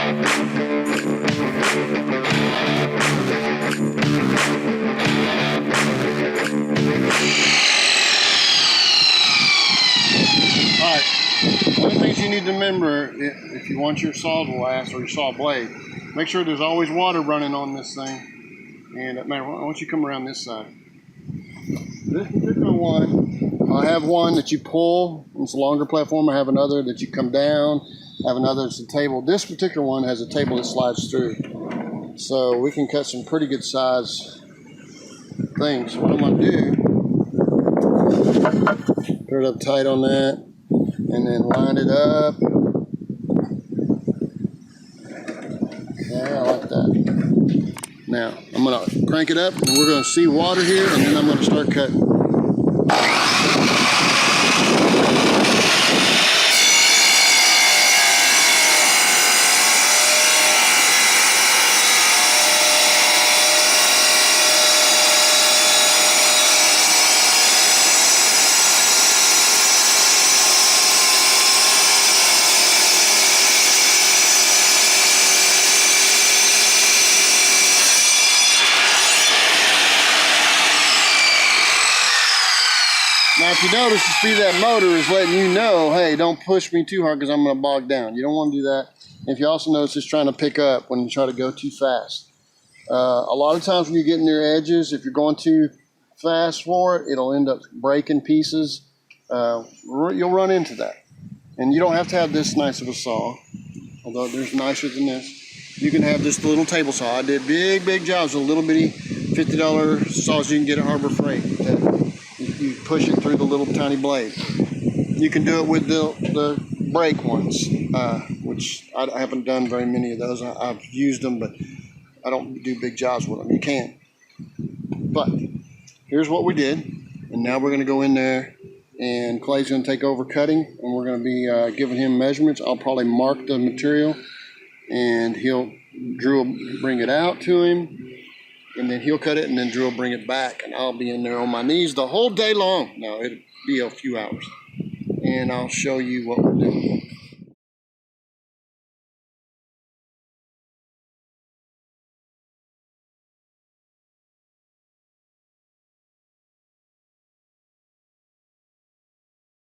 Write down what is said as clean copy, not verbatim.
Alright, one of the things you need to remember if you want your saw to last or your saw blade, make sure there's always water running on this thing. And man, why don't you come around this side? This particular one, I have one that you pull, it's a longer platform. I have another that you come down, I have another that's a table. This particular one has a table that slides through. So we can cut some pretty good size things. So what I'm gonna do, put it up tight on that, and then line it up. Yeah, I like that. Now, I'm gonna crank it up, and we're gonna see water here, and then I'm gonna start cutting. Now, if you notice, the speed of that motor is letting you know, hey, don't push me too hard because I'm going to bog down. You don't want to do that. If you also notice, it's trying to pick up when you try to go too fast. A lot of times when you get near edges, if you're going too fast for it, it'll end up breaking pieces. You'll run into that. And you don't have to have this nice of a saw, although there's nicer than this. You can have this little table saw. I did big jobs with little bitty $50 saws you can get at Harbor Freight. You push it through the little tiny blade. You can do it with the brake ones, which I haven't done very many of those. I've used them, but I don't do big jobs with them. You can. But here's what we did. And now we're going to go in there, and Clay's going to take over cutting, and we're going to be giving him measurements. I'll probably mark the material, and Drew will bring it out to him. And then he'll cut it, and then Drew will bring it back, and I'll be in there on my knees the whole day long. No, it'll be a few hours, and I'll show you what we're doing.